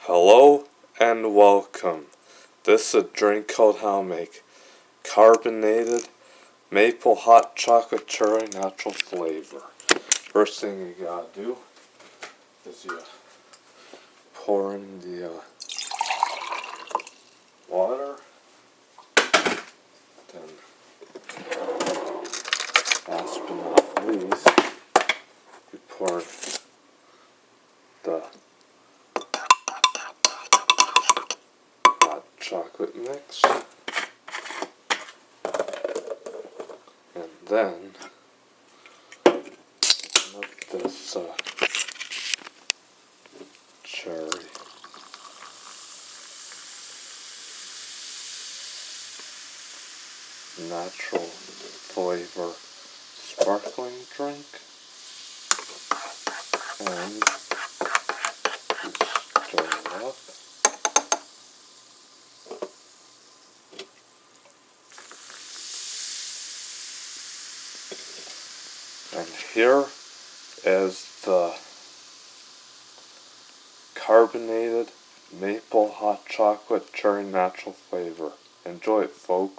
Hello and welcome. This is a drink called how to make carbonated maple hot chocolate cherry natural flavor. First thing you gotta do is you pour in the water, then last but not least you pour the hot chocolate mix, and then let this cherry natural flavor sparkling drink, and stir it up. And here is the carbonated maple hot chocolate cherry natural flavor. Enjoy it, folks.